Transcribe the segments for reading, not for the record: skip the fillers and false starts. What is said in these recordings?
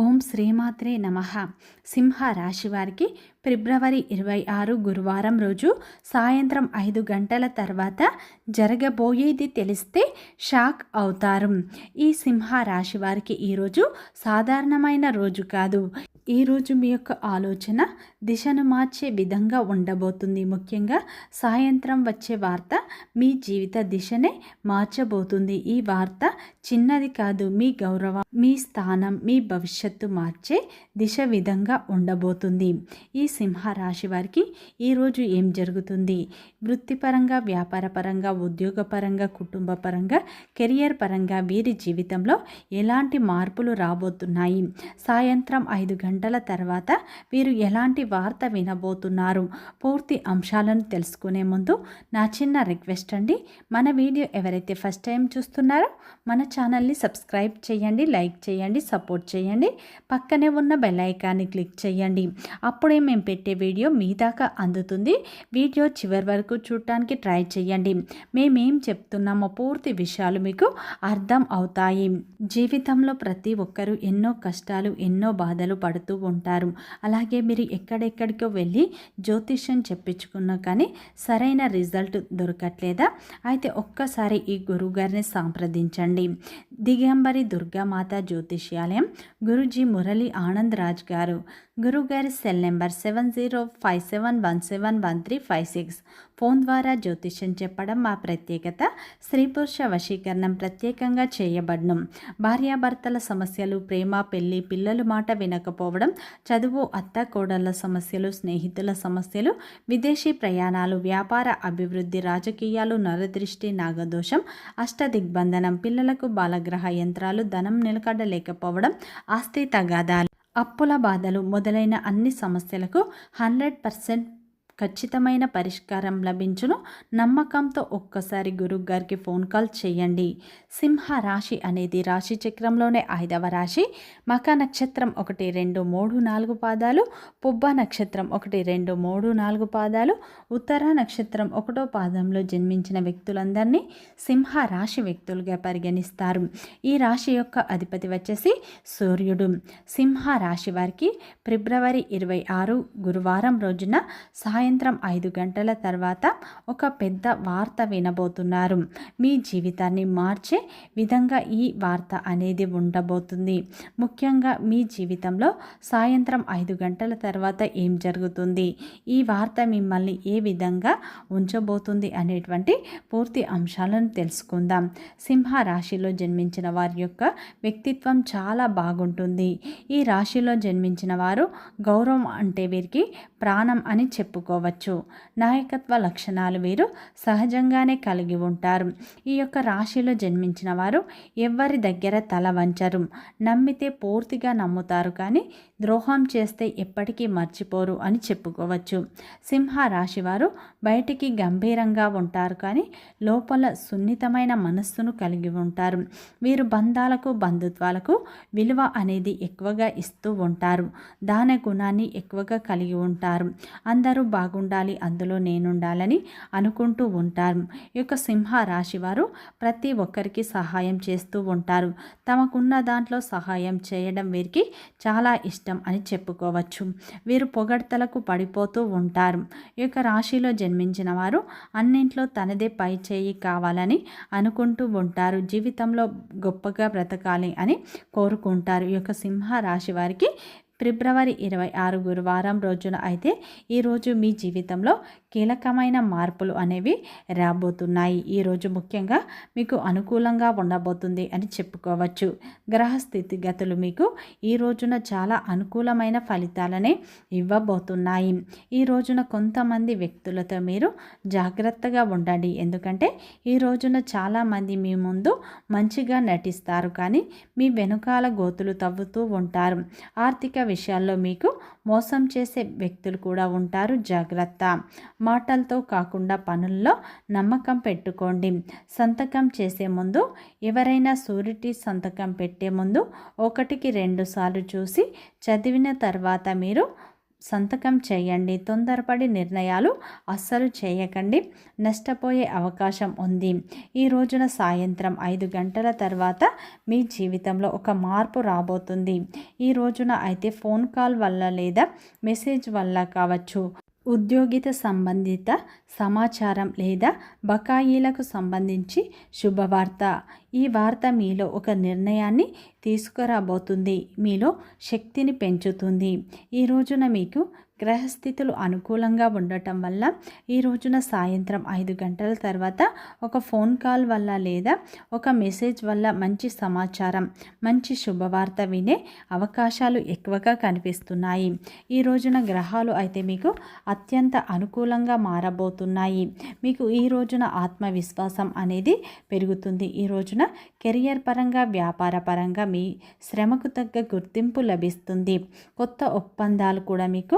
ఓం శ్రీమాత్రే నమః. సింహ రాశి వారికి ఫిబ్రవరి 26 గురువారం రోజు సాయంత్రం 5 గంటల తర్వాత జరగబోయేది తెలిస్తే షాక్ అవుతారు. ఈ సింహ రాశి వారికి ఈరోజు సాధారణమైన రోజు కాదు. ఈరోజు మీ యొక్క ఆలోచన దిశను మార్చే విధంగా ఉండబోతుంది. ముఖ్యంగా సాయంత్రం వచ్చే వార్త మీ జీవిత దిశనే మార్చబోతుంది. ఈ వార్త చిన్నది కాదు. మీ గౌరవం, మీ స్థానం, మీ భవిష్యత్తు మార్చే దిశ విధంగా ఉండబోతుంది. ఈ సింహ రాశి వారికి ఈరోజు ఏం జరుగుతుంది? వృత్తిపరంగా, వ్యాపారపరంగా, ఉద్యోగపరంగా, కుటుంబపరంగా, కెరియర్ పరంగా వీరి జీవితంలో ఎలాంటి మార్పులు రాబోతున్నాయి? సాయంత్రం 5 గంటల తర్వాత వీరు ఎలాంటి వార్త వినబోతున్నారు? పూర్తి అంశాలను తెలుసుకునే ముందు నా చిన్న రిక్వెస్ట్ అండి, మన వీడియో ఎవరైతే ఫస్ట్ టైం చూస్తున్నారో మన ఛానల్ని సబ్స్క్రైబ్ చేయండి, లైక్ చేయండి, సపోర్ట్ చేయండి. పక్కనే ఉన్న బెల్ ఐకాన్ని క్లిక్ చేయండి. అప్పుడే మేము పెట్టే వీడియో మీ దాకా అందుతుంది. వీడియో చివరి వరకు చూడటానికి ట్రై చేయండి. మేమేం చెప్తున్నామో పూర్తి విషయాలు మీకు అర్థం అవుతాయి. జీవితంలో ప్రతి ఒక్కరూ ఎన్నో కష్టాలు, ఎన్నో బాధలు పడుతూ ఉంటారు. అలాగే మీరు ఎక్కడెక్కడికో వెళ్ళి జ్యోతిష్యం చెప్పించుకున్నా కానీ సరైన రిజల్ట్ దొరకట్లేదా? అయితే ఒక్కసారి ఈ గురువుగారిని సంప్రదించండి. దిగంబరి దుర్గామాత జ్యోతిష్యాలయం, గురూజీ మురళీ ఆనంద్ రాజ్ గారు. గురువుగారి సెల్ నెంబర్ 7057171356. ఫోన్ ద్వారా జ్యోతిష్యం చెప్పడం మా ప్రత్యేకత. స్త్రీ పురుష వశీకరణం ప్రత్యేకంగా చేయబడను. భార్యాభర్తల సమస్యలు, ప్రేమ, పెళ్లి, పిల్లలు మాట వినకపోవడం, చదువు, అత్త కోడళ్ల సమస్యలు, స్నేహితుల సమస్యలు, విదేశీ ప్రయాణాలు, వ్యాపార అభివృద్ధి, రాజకీయాలు, నరదృష్టి, నాగదోషం, అష్టదిగ్బంధనం, పిల్లలకు బాలగ్రహ యంత్రాలు, ధనం నిలకడలేకపోవడం, ఆస్తి తగాదాలు, అప్పుల బాధలు మొదలైన అన్ని సమస్యలకు 100% ఖచ్చితమైన పరిష్కారం లభించును. నమ్మకంతో ఒక్కసారి గురువుగారికి ఫోన్ కాల్ చేయండి. సింహ రాశి అనేది రాశి చక్రంలోనే 5వ రాశి. మక నక్షత్రం 1, 2, 3, 4 పాదాలు, పుబ్బ నక్షత్రం 1, 2, 3, 4 పాదాలు, ఉత్తర నక్షత్రం 1వ పాదంలో జన్మించిన వ్యక్తులందరినీ సింహ రాశి వ్యక్తులుగా పరిగణిస్తారు. ఈ రాశి యొక్క అధిపతి వచ్చేసి సూర్యుడు. సింహ రాశి వారికి ఫిబ్రవరి 26 గురువారం రోజున సాయంత్రం 5 గంటల తర్వాత ఒక పెద్ద వార్త వినబోతున్నారు. మీ జీవితాన్ని మార్చే విధంగా ఈ వార్త అనేది ఉండబోతుంది. ముఖ్యంగా మీ జీవితంలో సాయంత్రం 5 గంటల తర్వాత ఏం జరుగుతుంది, ఈ వార్త మిమ్మల్ని ఏ విధంగా ఉంచబోతుంది అనేటువంటి పూర్తి అంశాలను తెలుసుకుందాం. సింహ రాశిలో జన్మించిన వారి యొక్క వ్యక్తిత్వం చాలా బాగుంటుంది. ఈ రాశిలో జన్మించిన వారు గౌరవం అంటే వీరికి ప్రాణం అని చెప్పుకోవచ్చు. నాయకత్వ లక్షణాలు వీరు సహజంగానే కలిగి ఉంటారు. ఈ యొక్క రాశిలో జన్మించిన వారు ఎవరి దగ్గర తల వంచరు. నమ్మితే పూర్తిగా నమ్ముతారు, కానీ ద్రోహం చేస్తే ఎప్పటికీ మర్చిపోరు అని చెప్పుకోవచ్చు. సింహ రాశి వారు బయటికి గంభీరంగా ఉంటారు, కానీ లోపల సున్నితమైన మనస్సును కలిగి ఉంటారు. వీరు బంధాలకు, బంధుత్వాలకు విలువ అనేది ఎక్కువగా ఇస్తూ ఉంటారు. దాన గుణాన్ని ఎక్కువగా కలిగి ఉంటారు. అందరూ బాగుండాలి, అందులో నేనుండాలని అనుకుంటూ ఉంటారు. ఈ యొక్క సింహ రాశి వారు ప్రతి ఒక్కరికి సహాయం చేస్తూ ఉంటారు. తమకున్న దాంట్లో సహాయం చేయడం వీరికి చాలా ఇష్టం అని చెప్పుకోవచ్చు. వీరు పొగడ్తలకు పడిపోతూ ఉంటారు. ఈ యొక్క రాశిలో జన్మించిన వారు అన్నింట్లో తనదే పై చేయి కావాలని అనుకుంటూ ఉంటారు. జీవితంలో గొప్పగా బ్రతకాలి అని కోరుకుంటారు. ఈ యొక్క సింహ రాశి వారికి ఫిబ్రవరి 26 గురువారం రోజున అయితే ఈరోజు మీ జీవితంలో కీలకమైన మార్పులు అనేవి రాబోతున్నాయి. ఈరోజు ముఖ్యంగా మీకు అనుకూలంగా ఉండబోతుంది అని చెప్పుకోవచ్చు. గ్రహ స్థితిగతులు మీకు ఈ రోజున చాలా అనుకూలమైన ఫలితాలనే ఇవ్వబోతున్నాయి. ఈ రోజున కొంతమంది వ్యక్తులతో మీరు జాగ్రత్తగా ఉండండి. ఎందుకంటే ఈ రోజున చాలామంది మీ ముందు మంచిగా నటిస్తారు, కానీ మీ వెనుకాల గోతులు తవ్వుతూ ఉంటారు. ఆర్థిక విషయాల్లో మీకు మోసం చేసే వ్యక్తులు కూడా ఉంటారు. జాగ్రత్త. మాటలతో కాకుండా పనుల్లో నమ్మకం పెట్టుకోండి. సంతకం చేసే ముందు, ఎవరైనా షూరిటీ సంతకం పెట్టే ముందు 1కి 2 సార్లు చూసి చదివిన తర్వాత మీరు సంతకం చేయండి. తొందరపడి నిర్ణయాలు అస్సలు చేయకండి, నష్టపోయే అవకాశం ఉంది. ఈ రోజున సాయంత్రం 5 గంటల తర్వాత మీ జీవితంలో ఒక మార్పు రాబోతుంది. ఈ రోజున అయితే ఫోన్ కాల్ వల్ల లేదా మెసేజ్ వల్ల కావచ్చు, ఉద్యోగిత సంబంధిత సమాచారం లేదా బకాయిలకు సంబంధించి శుభవార్త. ఈ వార్త మీలో ఒక నిర్ణయాన్ని తీసుకురాబోతుంది, మీలో శక్తిని పెంచుతుంది. ఈ రోజున మీకు గ్రహస్థితులు అనుకూలంగా ఉండటం వల్ల ఈ రోజున సాయంత్రం 5 గంటల తర్వాత ఒక ఫోన్ కాల్ వల్ల లేదా ఒక మెసేజ్ వల్ల మంచి సమాచారం, మంచి శుభవార్త వినే అవకాశాలు ఎక్కువగా కనిపిస్తున్నాయి. ఈ రోజున గ్రహాలు అయితే మీకు అత్యంత అనుకూలంగా మారబోతున్నాయి. మీకు ఈ రోజున ఆత్మవిశ్వాసం అనేది పెరుగుతుంది. ఈ రోజున కెరియర్ పరంగా, వ్యాపార పరంగా మీ శ్రమకు తగ్గ గుర్తింపు లభిస్తుంది. కొత్త ఒప్పందాలు కూడా మీకు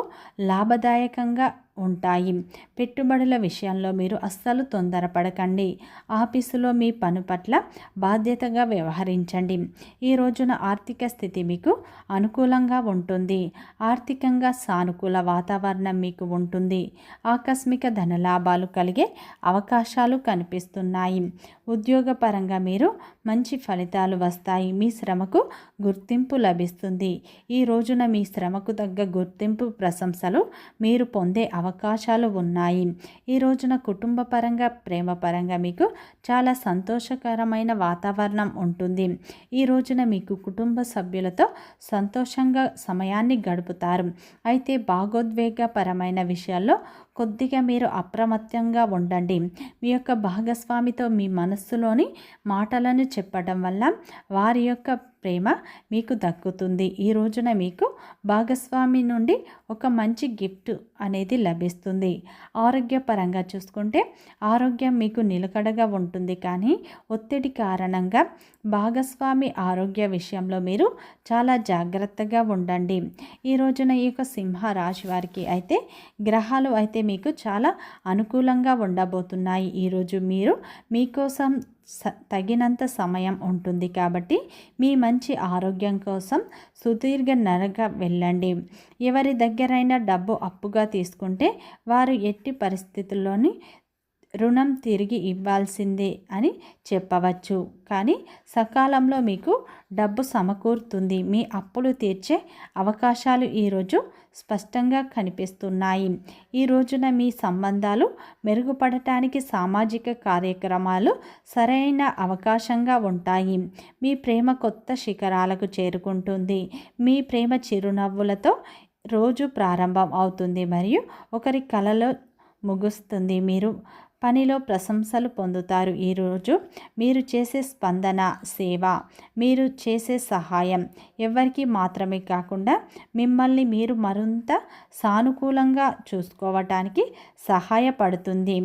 లాభదాయకంగా ఉంటాయి. పెట్టుబడుల విషయంలో మీరు అస్సలు తొందరపడకండి. ఆఫీసులో మీ పని పట్ల బాధ్యతగా వ్యవహరించండి. ఈ రోజున ఆర్థిక స్థితి మీకు అనుకూలంగా ఉంటుంది. ఆర్థికంగా సానుకూల వాతావరణం మీకు ఉంటుంది. ఆకస్మిక ధనలాభాలు కలిగే అవకాశాలు కనిపిస్తున్నాయి. ఉద్యోగపరంగా మీరు మంచి ఫలితాలు వస్తాయి. మీ శ్రమకు గుర్తింపు లభిస్తుంది. ఈ రోజున మీ శ్రమకు తగ్గ గుర్తింపు, ప్రశంసలు మీరు పొందే అవకాశాలు ఉన్నాయి. ఈ రోజున కుటుంబ పరంగా, ప్రేమ పరంగా మీకు చాలా సంతోషకరమైన వాతావరణం ఉంటుంది. ఈ రోజున మీకు కుటుంబ సభ్యులతో సంతోషంగా సమయాన్ని గడుపుతారు. అయితే భావోద్వేగపరమైన విషయాల్లో కొద్దిగా మీరు అప్రమత్తంగా ఉండండి. మీ యొక్క భాగస్వామితో మీ మనస్సులోని మాటలను చెప్పడం వల్ల వారి యొక్క ప్రేమ మీకు దక్కుతుంది. ఈ రోజున మీకు భాగస్వామి నుండి ఒక మంచి గిఫ్ట్ అనేది లభిస్తుంది. ఆరోగ్యపరంగా చూసుకుంటే ఆరోగ్యం మీకు నిలకడగా ఉంటుంది, కానీ ఒత్తిడి కారణంగా భాగస్వామి ఆరోగ్య విషయంలో మీరు చాలా జాగ్రత్తగా ఉండండి. ఈ రోజున ఈ యొక్క సింహ రాశి వారికి అయితే గ్రహాలు అయితే మీకు చాలా అనుకూలంగా ఉండబోతున్నాయి. ఈరోజు మీరు మీకోసం తగినంత సమయం ఉంటుంది కాబట్టి మీ మంచి ఆరోగ్యం కోసం సుదీర్ఘ నడక వెళ్ళండి. ఎవరి దగ్గరైనా డబ్బు అప్పుగా తీసుకుంటే వారు ఎట్టి పరిస్థితుల్లోని రుణం తిరిగి ఇవ్వాల్సిందే అని చెప్పవచ్చు. కానీ సకాలంలో మీకు డబ్బు సమకూరుతుంది. మీ అప్పులు తీర్చే అవకాశాలు ఈరోజు స్పష్టంగా కనిపిస్తున్నాయి. ఈ రోజున మీ సంబంధాలు మెరుగుపడటానికి సామాజిక కార్యక్రమాలు సరైన అవకాశంగా ఉంటాయి. మీ ప్రేమ కొత్త శిఖరాలకు చేరుకుంటుంది. మీ ప్రేమ చిరునవ్వులతో రోజు ప్రారంభం అవుతుంది మరియు ఒకరి కలలో ముగుస్తుంది. మీరు పనిలో ప్రశంసలు పొందుతారు. ఈరోజు మీరు చేసే స్పందన, సేవ, మీరు చేసే సహాయం ఎవరికి మాత్రమే కాకుండా మిమ్మల్ని మీరు మరింత సానుకూలంగా చూసుకోవటానికి సహాయపడుతుంది.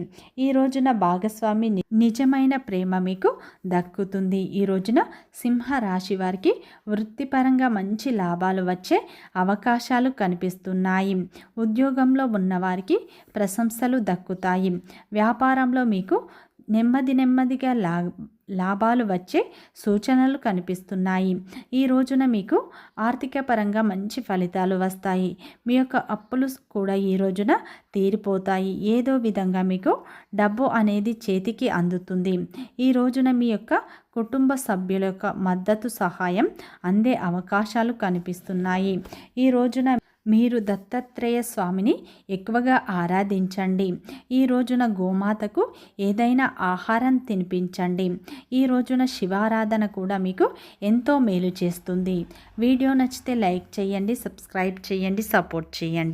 ఈ రోజున భాగస్వామి నిజమైన ప్రేమ మీకు దక్కుతుంది. ఈ రోజున సింహ రాశి వారికి వృత్తిపరంగా మంచి లాభాలు వచ్చే అవకాశాలు కనిపిస్తున్నాయి. ఉద్యోగంలో ఉన్నవారికి ప్రశంసలు దక్కుతాయి. వ్యాపారంలో మీకు నెమ్మదిగా లాభాలు వచ్చే సూచనలు కనిపిస్తున్నాయి. ఈ రోజున మీకు ఆర్థిక పరంగా మంచి ఫలితాలు వస్తాయి. మీ యొక్క అప్పులు కూడా ఈ రోజున తీరిపోతాయి. ఏదో విధంగా మీకు డబ్బు అనేది చేతికి అందుతుంది. ఈ రోజున మీ యొక్క కుటుంబ సభ్యుల యొక్క మద్దతు, సహాయం అందే అవకాశాలు కనిపిస్తున్నాయి. ఈ రోజున మీరు దత్తాత్రేయ స్వామిని ఎక్కువగా ఆరాధించండి. ఈ రోజున గోమాతకు ఏదైనా ఆహారం తినిపించండి. ఈ రోజున శివారాధన కూడా మీకు ఎంతో మేలు చేస్తుంది. వీడియో నచ్చితే లైక్ చేయండి, సబ్స్క్రైబ్ చేయండి, సపోర్ట్ చేయండి.